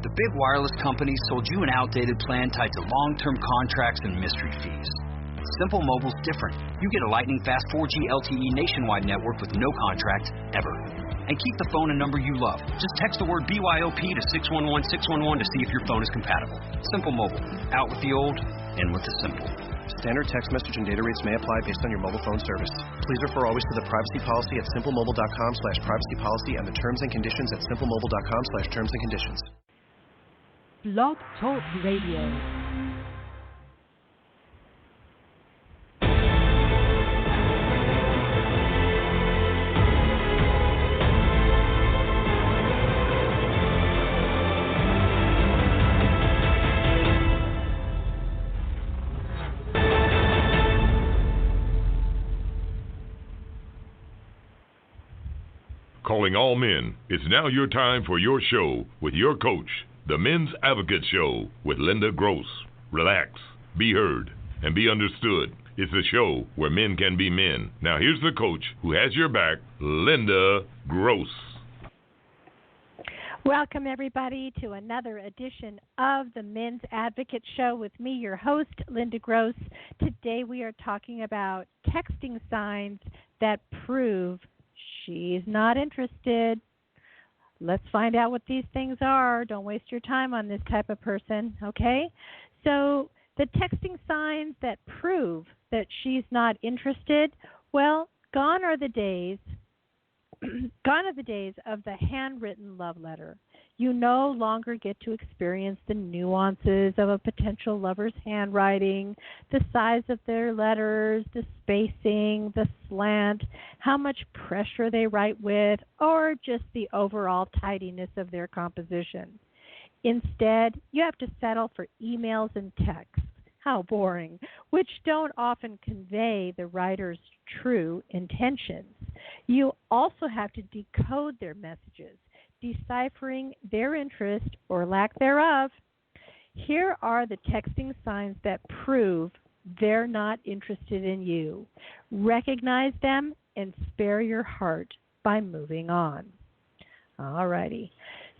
The big wireless companies sold you an outdated plan tied to long-term contracts and mystery fees. Simple Mobile's different. You get a lightning-fast 4G LTE nationwide network with no contract, ever. And keep the phone and number you love. Just text the word BYOP to 611-611 to see if your phone is compatible. Simple Mobile. Out with the old, in with the simple. Standard text message and data rates may apply based on your mobile phone service. Please refer always to the privacy policy at simplemobile.com/privacy policy and the terms and conditions at simplemobile.com/terms and conditions. Blog Talk Radio. Calling all men, it's now your time for your show with your coach, the Men's Advocate Show with Linda Gross. Relax, be heard, and be understood. It's a show where men can be men. Now here's the coach who has your back, Linda Gross. Welcome, everybody, to another edition of the Men's Advocate Show with me, your host, Linda Gross. Today we are talking about texting signs that prove she's not interested. Let's find out what these things are. Don't waste your time on this type of person, okay? So the texting signs that prove that she's not interested, well, gone are the days of the handwritten love letter. You no longer get to experience the nuances of a potential lover's handwriting, the size of their letters, the spacing, the slant, how much pressure they write with, or just the overall tidiness of their composition. Instead, you have to settle for emails and texts. How boring, which don't often convey the writer's true intentions. You also have to decode their messages, deciphering their interest or lack thereof. Here are the texting signs that prove they're not interested in you. Recognize them and spare your heart by moving on. All righty.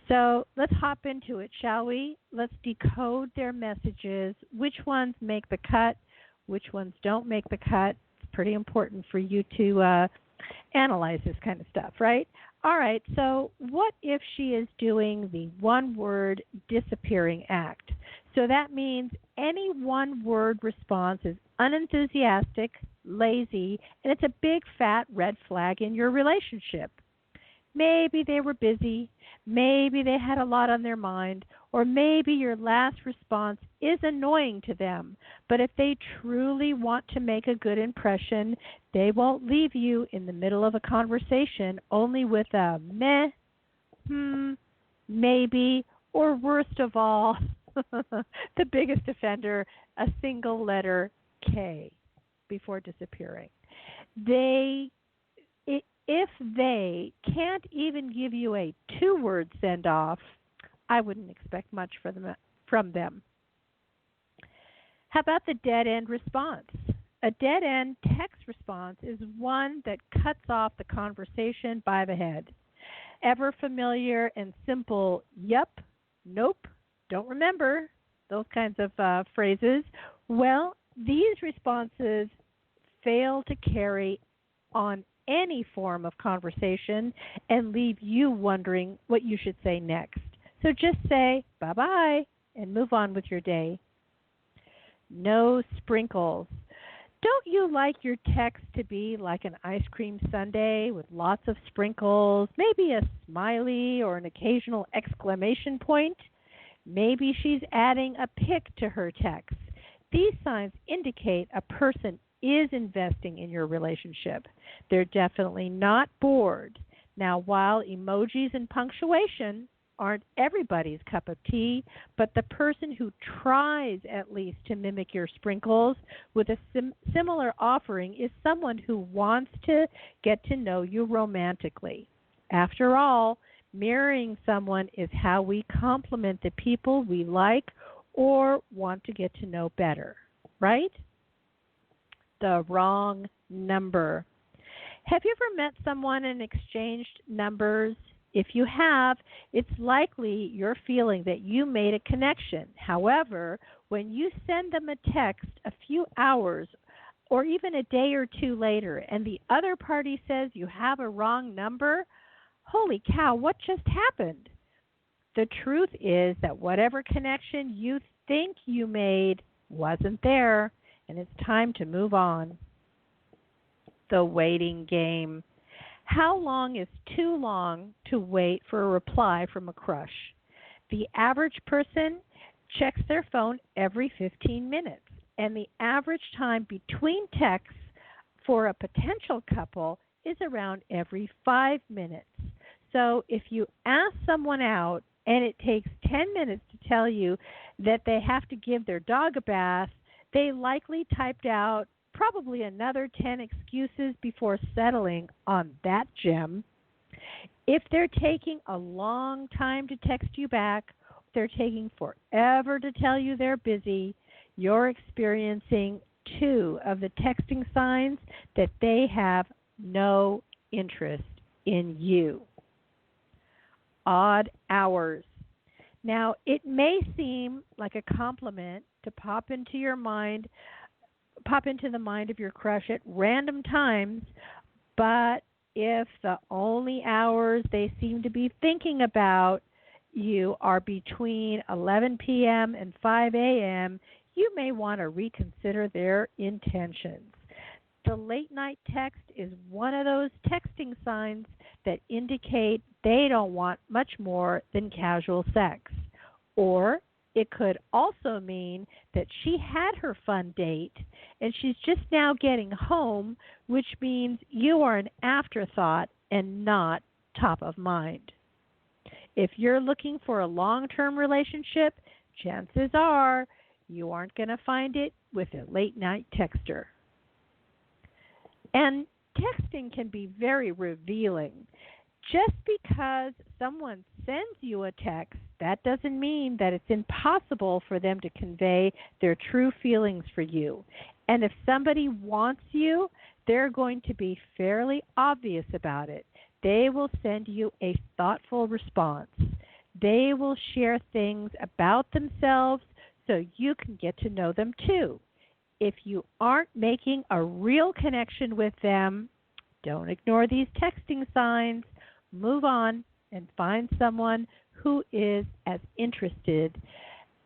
So let's hop into it, shall we? Let's decode their messages. Which ones make the cut? Which ones don't make the cut? It's pretty important for you to analyze this kind of stuff, right? All right, so what if she is doing the one-word disappearing act? So that means any one-word response is unenthusiastic, lazy, and it's a big fat red flag in your relationship. Maybe they were busy, maybe they had a lot on their mind, or maybe your last response is annoying to them. But if they truly want to make a good impression, they won't leave you in the middle of a conversation only with a meh, maybe, or worst of all, the biggest offender, a single letter K before disappearing. If they can't even give you a two-word send-off, I wouldn't expect much from them. How about the dead-end response? A dead-end text response is one that cuts off the conversation by the head. Ever familiar and simple, yep, nope, don't remember, those kinds of phrases. Well, these responses fail to carry on any form of conversation and leave you wondering what you should say next. So just say bye-bye and move on with your day. No sprinkles. Don't you like your text to be like an ice cream sundae with lots of sprinkles, maybe a smiley or an occasional exclamation point? Maybe she's adding a pic to her text. These signs indicate a person is investing in your relationship. They're definitely not bored. Now, while emojis and punctuation aren't everybody's cup of tea, but the person who tries at least to mimic your sprinkles with a similar offering is someone who wants to get to know you romantically. After all, mirroring someone is how we compliment the people we like or want to get to know better, right? The wrong number. Have you ever met someone and exchanged numbers If you have, it's likely you're feeling that you made a connection. However, when you send them a text a few hours or even a day or two later and the other party says you have a wrong number, holy cow, what just happened? The truth is that whatever connection you think you made wasn't there, and it's time to move on. The waiting game. How long is too long to wait for a reply from a crush? The average person checks their phone every 15 minutes, and the average time between texts for a potential couple is around every 5 minutes. So if you ask someone out and it takes 10 minutes to tell you that they have to give their dog a bath, they likely typed out probably another 10 excuses before settling on that gem. If they're taking a long time to text you back, they're taking forever to tell you they're busy, you're experiencing two of the texting signs that they have no interest in you. Odd hours. Now, it may seem like a compliment to pop into the mind of your crush at random times, but if the only hours they seem to be thinking about you are between 11 p.m. and 5 a.m., you may want to reconsider their intentions. The late night text is one of those texting signs that indicate they don't want much more than casual sex. Or it could also mean that she had her fun date and she's just now getting home, which means you are an afterthought and not top of mind. If you're looking for a long-term relationship, chances are you aren't going to find it with a late-night texter. And texting can be very revealing. Just because someone sends you a text, that doesn't mean that it's impossible for them to convey their true feelings for you. And if somebody wants you, they're going to be fairly obvious about it. They will send you a thoughtful response. They will share things about themselves so you can get to know them too. If you aren't making a real connection with them, don't ignore these texting signs. Move on and find someone who is as interested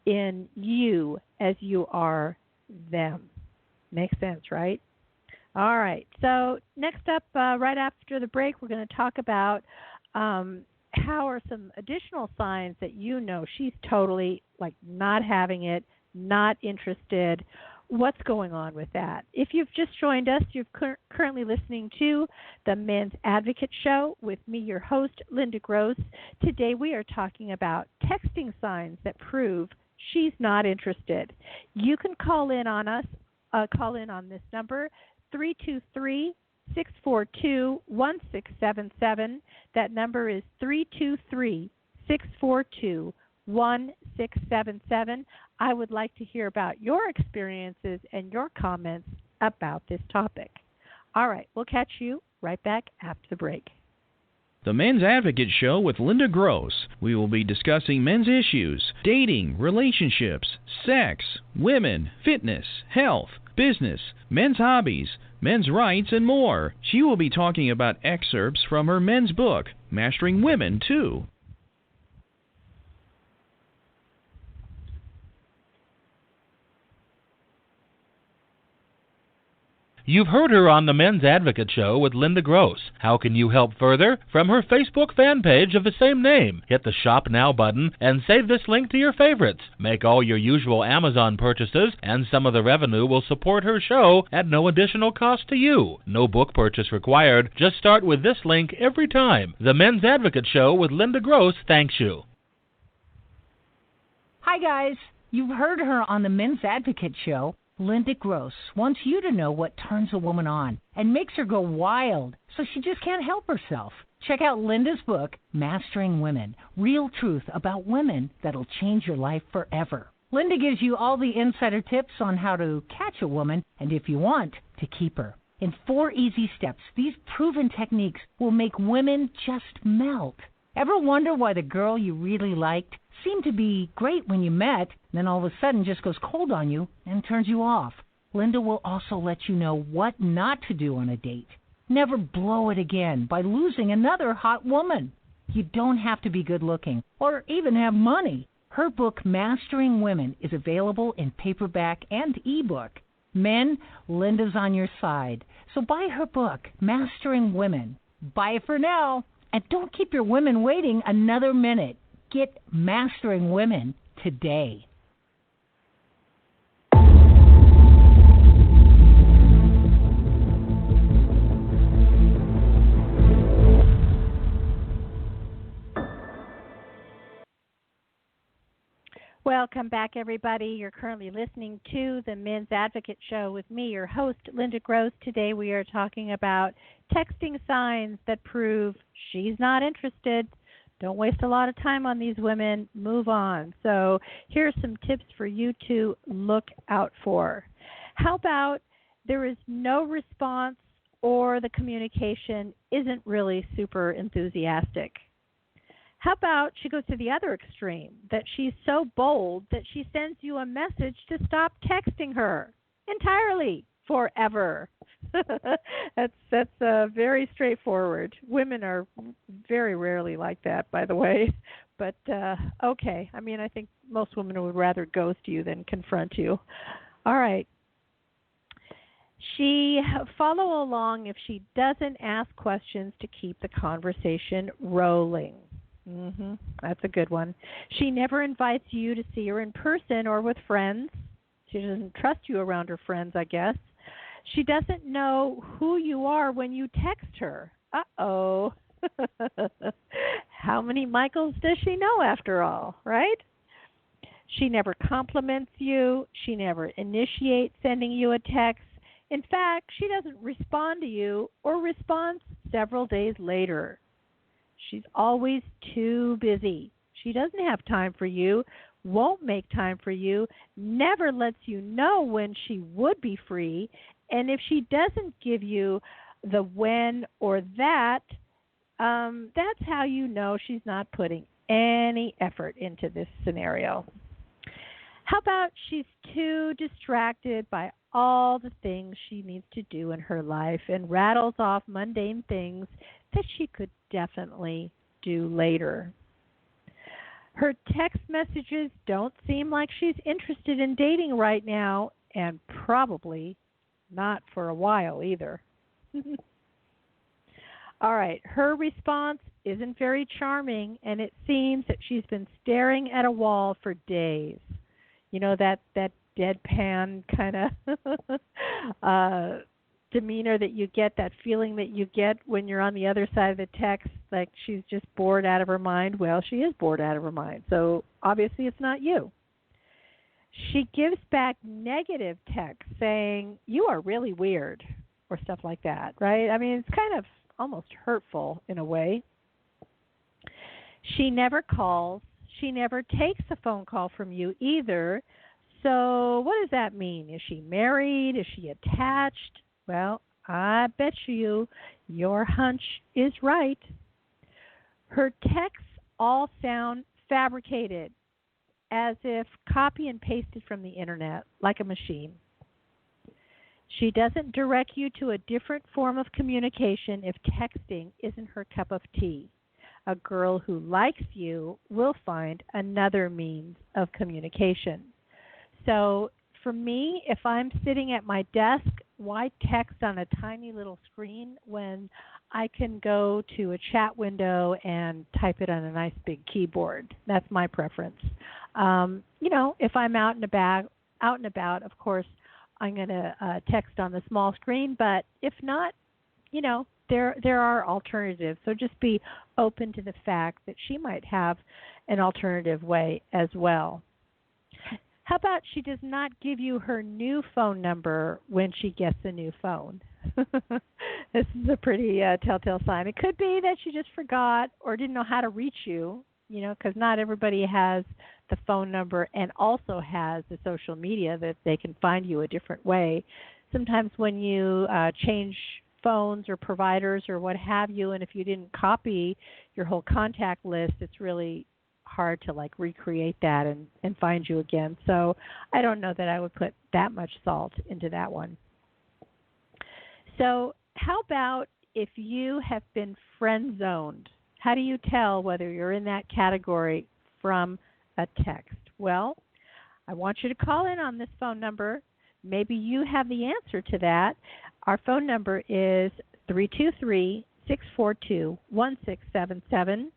in you as you are them. Makes sense, right? All right. So next up, right after the break, we're going to talk about how are some additional signs that you know she's totally not having it, not interested. What's going on with that? If you've just joined us, you're currently listening to the Men's Advocate Show with me, your host, Linda Gross. Today we are talking about texting signs that prove she's not interested. You can call in on us, this number, 323-642-1677. That number is 323-642-1677. I would like to hear about your experiences and your comments about this topic. All right, we'll catch you right back after the break. The Men's Advocate Show with Linda Gross. We will be discussing men's issues, dating, relationships, sex, women, fitness, health, business, men's hobbies, men's rights, and more. She will be talking about excerpts from her men's book, Mastering Women, too. You've heard her on the Men's Advocate Show with Linda Gross. How can you help further? From her Facebook fan page of the same name. Hit the Shop Now button and save this link to your favorites. Make all your usual Amazon purchases, and some of the revenue will support her show at no additional cost to you. No book purchase required. Just start with this link every time. The Men's Advocate Show with Linda Gross thanks you. Hi, guys. You've heard her on the Men's Advocate Show. Linda Gross wants you to know what turns a woman on and makes her go wild so she just can't help herself. Check out Linda's book, Mastering Women, Real Truth About Women That'll Change Your Life Forever. Linda gives you all the insider tips on how to catch a woman and, if you want, to keep her. In 4 easy steps, these proven techniques will make women just melt. Ever wonder why the girl you really liked seemed to be great when you met, then all of a sudden just goes cold on you and turns you off? Linda will also let you know what not to do on a date. Never blow it again by losing another hot woman. You don't have to be good looking or even have money. Her book, Mastering Women, is available in paperback and ebook. Men, Linda's on your side. So buy her book, Mastering Women. Buy it for now. And don't keep your women waiting another minute. Get Mastering Women today. Welcome back, everybody. You're currently listening to the Men's Advocate Show with me, your host, Linda Gross. Today we are talking about texting signs that prove she's not interested. Don't waste a lot of time on these women. Move on. So here's some tips for you to look out for. How about there is no response or the communication isn't really super enthusiastic? How about she goes to the other extreme, that she's so bold that she sends you a message to stop texting her entirely, forever. That's very straightforward. Women are very rarely like that, by the way. But, okay. I mean, I think most women would rather ghost you than confront you. All right. She follow along if she doesn't ask questions to keep the conversation rolling. That's a good one. She never invites you to see her in person or with friends. She doesn't trust you around her friends, I guess. She doesn't know who you are when you text her. Uh-oh. How many Michaels does she know after all, right? She never compliments you. She never initiates sending you a text. In fact, she doesn't respond to you or responds several days later. She's always too busy. She doesn't have time for you, won't make time for you, never lets you know when she would be free, and if she doesn't give you the when or that, that's how you know she's not putting any effort into this scenario. How about she's too distracted by all the things she needs to do in her life and rattles off mundane things that she could definitely do later. Her text messages don't seem like she's interested in dating right now, and probably not for a while either. All right, her response isn't very charming, and it seems that she's been staring at a wall for days. You know, that deadpan kind of demeanor that you get, that feeling that you get when you're on the other side of the text, like she's just bored out of her mind. Well, she is bored out of her mind, so obviously it's not you. She gives back negative text saying, "You are really weird," or stuff like that, right? I mean, it's kind of almost hurtful in a way. She never calls. She never takes a phone call from you either. So what does that mean? Is she married? Is she attached? Well, I bet you your hunch is right. Her texts all sound fabricated, as if copy and pasted from the internet, like a machine. She doesn't direct you to a different form of communication if texting isn't her cup of tea. A girl who likes you will find another means of communication. So for me, if I'm sitting at my desk, why text on a tiny little screen when I can go to a chat window and type it on a nice big keyboard? That's my preference. You know, if I'm out and about, of course, I'm going to text on the small screen. But if not, you know, there are alternatives. So just be open to the fact that she might have an alternative way as well. How about she does not give you her new phone number when she gets a new phone? This is a pretty telltale sign. It could be that she just forgot or didn't know how to reach you, you know, because not everybody has the phone number and also has the social media that they can find you a different way. Sometimes when you change phones or providers or what have you, and if you didn't copy your whole contact list, it's really hard to like recreate that and find you again. So I don't know that I would put that much salt into that one. So how about if you have been friend zoned? How do you tell whether you're in that category from a text? Well, I want you to call in on this phone number. Maybe you have the answer to that. Our phone number is 323-642-1677,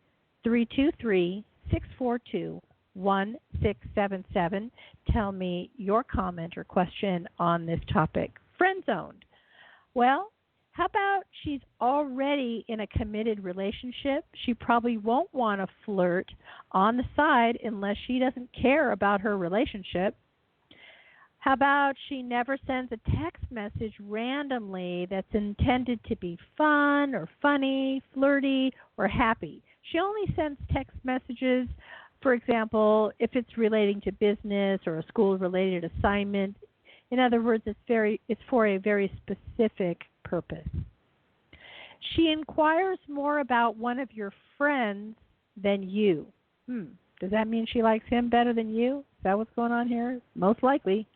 323-642-1677. Tell me your comment or question on this topic. Friend zoned. Well, how about she's already in a committed relationship? She probably won't want to flirt on the side unless she doesn't care about her relationship. How about she never sends a text message randomly that's intended to be fun or funny, flirty, or happy? She only sends text messages, for example, if it's relating to business or a school-related assignment. In other words, it's for a very specific purpose. She inquires more about one of your friends than you. Does that mean she likes him better than you? Is that what's going on here? Most likely.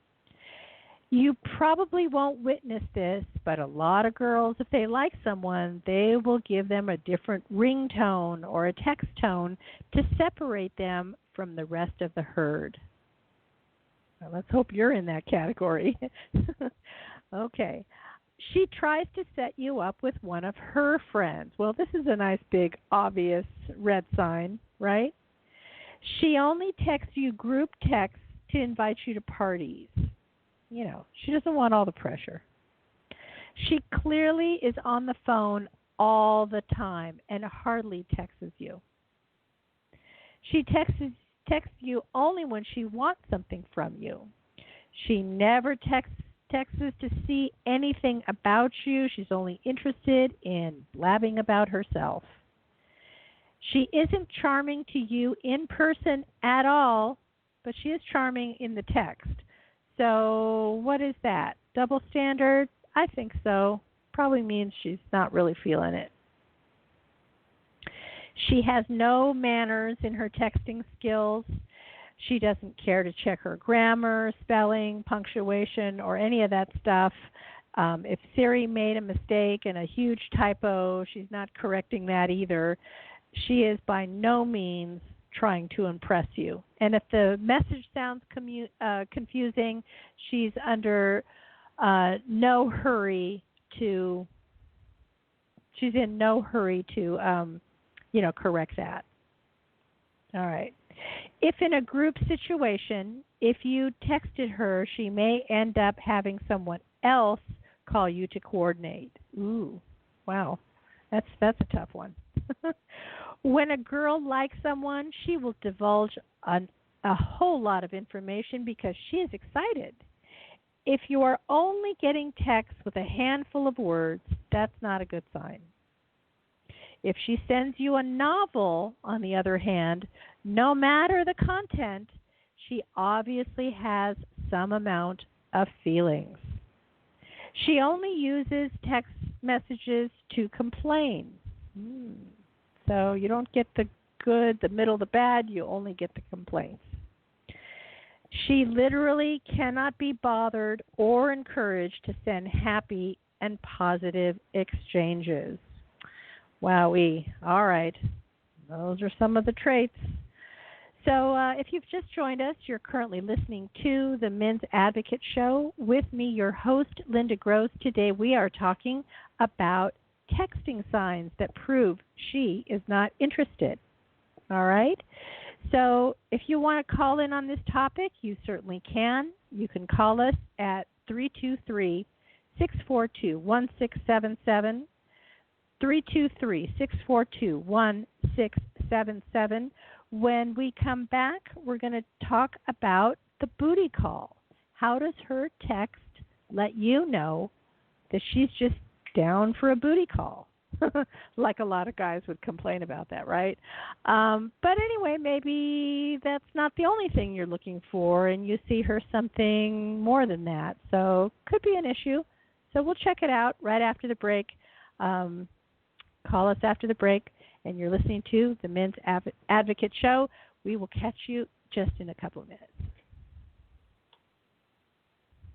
You probably won't witness this, but a lot of girls, if they like someone, they will give them a different ringtone or a text tone to separate them from the rest of the herd. Well, let's hope you're in that category. Okay. She tries to set you up with one of her friends. Well, this is a nice, big, obvious red sign, right? She only texts you group texts to invite you to parties. You know, she doesn't want all the pressure. She clearly is on the phone all the time and hardly texts you. She texts you only when she wants something from you. She never texts to see anything about you. She's only interested in blabbing about herself. She isn't charming to you in person at all, but she is charming in the text. So what is that? Double standard? I think so. Probably means she's not really feeling it. She has no manners in her texting skills. She doesn't care to check her grammar, spelling, punctuation, or any of that stuff. If Siri made a mistake and a huge typo, she's not correcting that either. She is by no means trying to impress you. And if the message sounds confusing, she's under no hurry to. She's in no hurry to, correct that. All right. If in a group situation, if you texted her, she may end up having someone else call you to coordinate. Ooh, wow. That's a tough one. When a girl likes someone, she will divulge a whole lot of information because she is excited. If you are only getting texts with a handful of words, that's not a good sign. If she sends you a novel, on the other hand, no matter the content, she obviously has some amount of feelings. She only uses text messages to complain. So you don't get the good, the middle, the bad, you only get the complaints. She literally cannot be bothered or encouraged to send happy and positive exchanges. Wowee. All right. Those are some of the traits. So if you've just joined us, you're currently listening to the Men's Advocate Show with me, your host, Linda Gross. Today we are talking about texting signs that prove she is not interested. All right? So if you want to call in on this topic, you certainly can. You can call us at 323-642-1677, 323-642-1677. When we come back, we're going to talk about the booty call. How does her text let you know that she's just down for a booty call? Like a lot of guys would complain about that, right? But anyway, maybe that's not the only thing you're looking for, and you see her something more than that. So could be an issue. So we'll check it out right after the break. Call us after the break, and you're listening to the Men's Advocate Show. We will catch you just in a couple of minutes.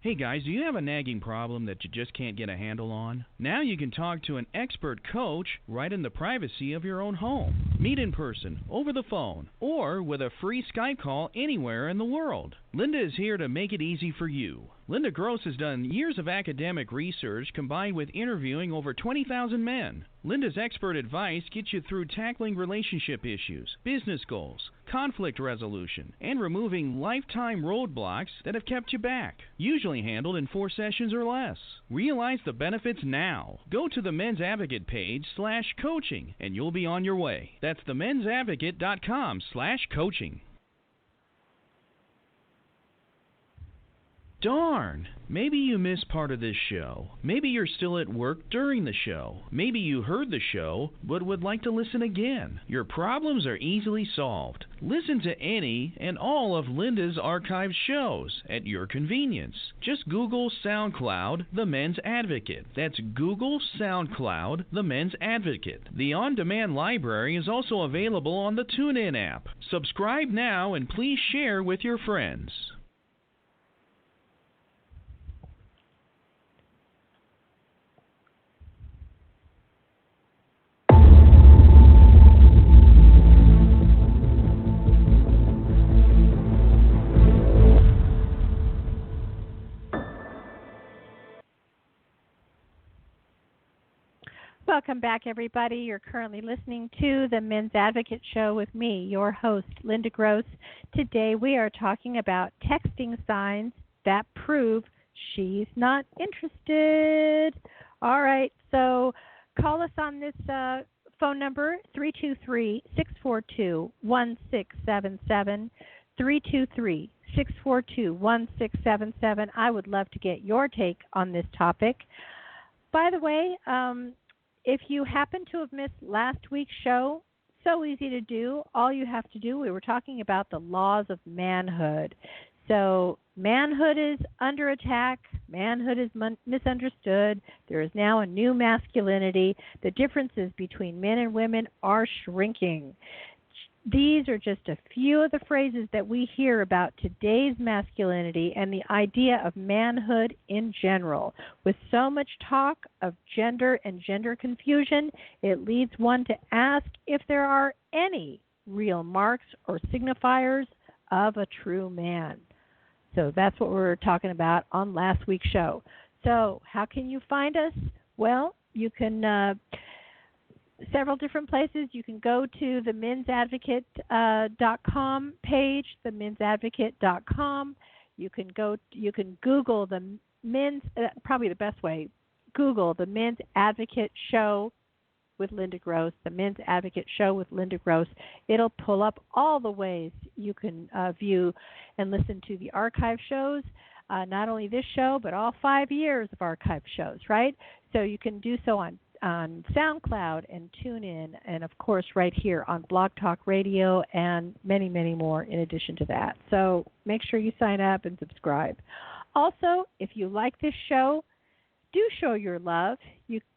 Hey guys, do you have a nagging problem that you just can't get a handle on? Now you can talk to an expert coach right in the privacy of your own home. Meet in person, over the phone, or with a free Skype call anywhere in the world. Linda is here to make it easy for you. Linda Gross has done years of academic research combined with interviewing over 20,000 men. Linda's expert advice gets you through tackling relationship issues, business goals, conflict resolution, and removing lifetime roadblocks that have kept you back. Usually handled in 4 sessions or less. Realize the benefits now. Go to the Men's Advocate page /coaching and you'll be on your way. That's themensadvocate.com/coaching. Darn! Maybe you missed part of this show. Maybe you're still at work during the show. Maybe you heard the show but would like to listen again. Your problems are easily solved. Listen to any and all of Linda's archived shows at your convenience. Just Google SoundCloud The Men's Advocate. That's Google SoundCloud The Men's Advocate. The on-demand library is also available on the TuneIn app. Subscribe now and please share with your friends. Welcome back, everybody. You're currently listening to the Men's Advocate Show with me, your host, Linda Gross. Today we are talking about texting signs that prove she's not interested. All right, so call us on this phone number, 323-642-1677, 323-642-1677. I would love to get your take on this topic. By the way, if you happen to have missed last week's show, so easy to do. All you have to do, we were talking about the laws of manhood. So manhood is under attack. Manhood is misunderstood. There is now a new masculinity. The differences between men and women are shrinking. These are just a few of the phrases that we hear about today's masculinity and the idea of manhood in general. With so much talk of gender and gender confusion, it leads one to ask if there are any real marks or signifiers of a true man. So that's what we were talking about on last week's show. So how can you find us? Well, you can... several different places. You can go to the mensadvocate.com page, themensadvocate.com. You can Google the men's, probably the best way, Google the Men's Advocate Show with Linda Gross, the Men's Advocate Show with Linda Gross. It'll pull up all the ways you can view and listen to the archive shows, not only this show, but all 5 years of archive shows, right? So you can do so on SoundCloud and TuneIn, and of course right here on Blog Talk Radio, and many, many more in addition to that. So make sure you sign up and subscribe. Also, if you like this show, do show your love.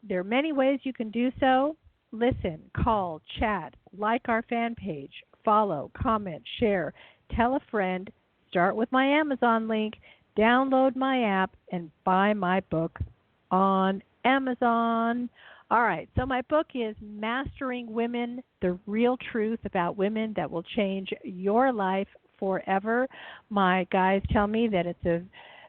There are many ways you can do so. Listen, call, chat, like our fan page, follow, comment, share, tell a friend, start with my Amazon link, download my app, and buy my book on Amazon. All right, so my book is Mastering Women, the Real Truth About Women That Will Change Your Life Forever. My guys tell me that it's a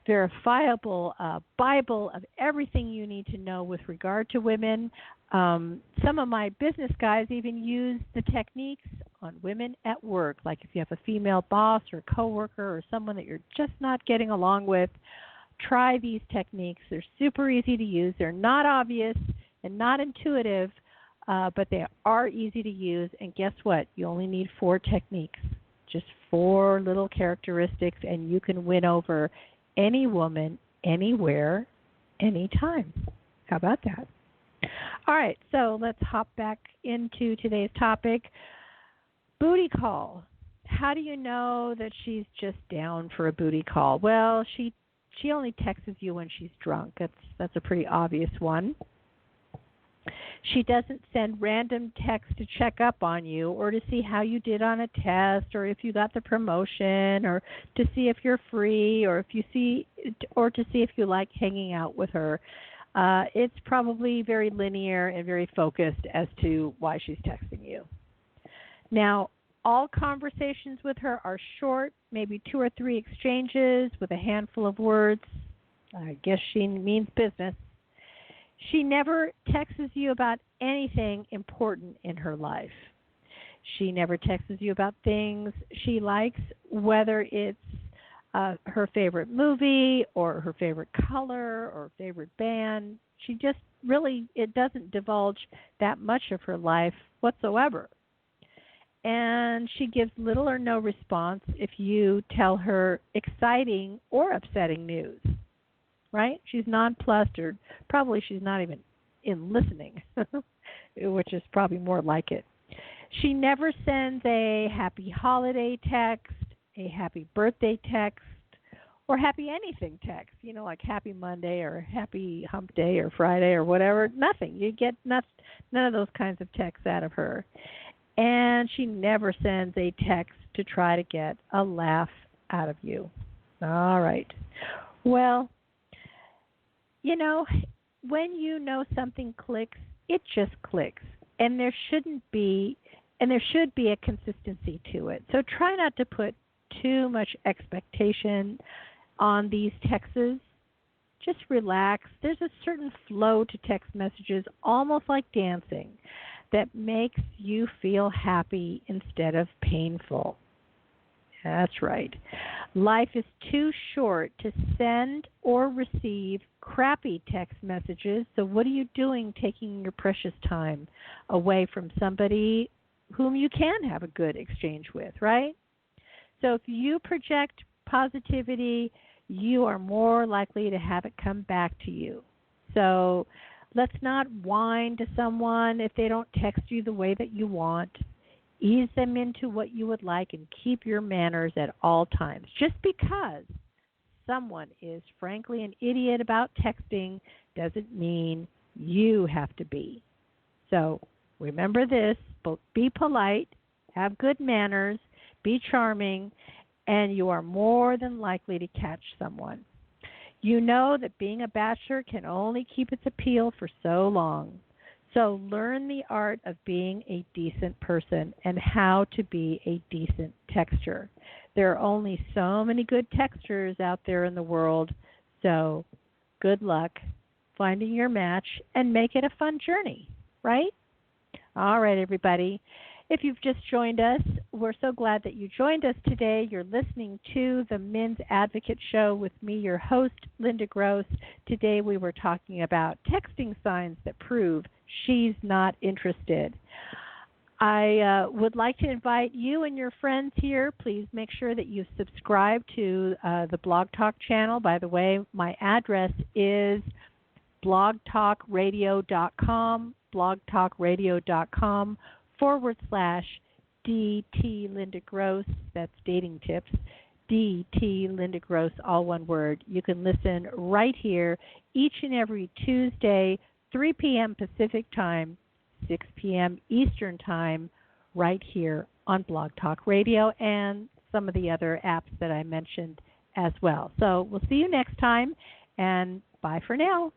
verifiable Bible of everything you need to know with regard to women. Some of my business guys even use the techniques on women at work, like if you have a female boss or coworker or someone that you're just not getting along with, try these techniques. They're super easy to use. They're not obvious and not intuitive, but they are easy to use. And guess what? You only need 4 techniques, just 4 little characteristics, and you can win over any woman, anywhere, anytime. How about that? All right, so let's hop back into today's topic. Booty call. How do you know that she's just down for a booty call? Well, she only texts you when she's drunk. That's a pretty obvious one. She doesn't send random texts to check up on you or to see how you did on a test or if you got the promotion or to see if you're free or to see if you like hanging out with her. It's probably very linear and very focused as to why she's texting you. Now, all conversations with her are short, maybe 2 or 3 exchanges with a handful of words. I guess she means business. She never texts you about anything important in her life. She never texts you about things she likes, whether it's her favorite movie or her favorite color or favorite band. She just really, it doesn't divulge that much of her life whatsoever. And she gives little or no response if you tell her exciting or upsetting news. Right? She's nonplussed, or probably she's not even in listening, which is probably more like it. She never sends a happy holiday text, a happy birthday text, or happy anything text, like happy Monday or happy hump day or Friday or whatever. Nothing. You get none of those kinds of texts out of her. And she never sends a text to try to get a laugh out of you. All right. Well, when you know something clicks, it just clicks. And there should be a consistency to it. So try not to put too much expectation on these texts. Just relax. There's a certain flow to text messages, almost like dancing, that makes you feel happy instead of painful. That's right. Life is too short to send or receive crappy text messages. So what are you doing taking your precious time away from somebody whom you can have a good exchange with, right? So if you project positivity, you are more likely to have it come back to you. So let's not whine to someone if they don't text you the way that you want. Ease them into what you would like and keep your manners at all times. Just because someone is frankly an idiot about texting doesn't mean you have to be. So remember this, be polite, have good manners, be charming, and you are more than likely to catch someone. You know that being a bachelor can only keep its appeal for so long. So learn the art of being a decent person and how to be a decent texter. There are only so many good texters out there in the world, so good luck finding your match and make it a fun journey, right? All right, everybody. If you've just joined us, we're so glad that you joined us today. You're listening to the Men's Advocate Show with me, your host, Linda Gross. Today we were talking about texting signs that prove she's not interested. I would like to invite you and your friends here. Please make sure that you subscribe to the Blog Talk channel. By the way, my address is blogtalkradio.com, blogtalkradio.com/DT Linda Gross. That's dating tips. DT Linda Gross, all one word. You can listen right here each and every Tuesday, 3 p.m. Pacific Time, 6 p.m. Eastern Time, right here on Blog Talk Radio and some of the other apps that I mentioned as well. So we'll see you next time, and bye for now.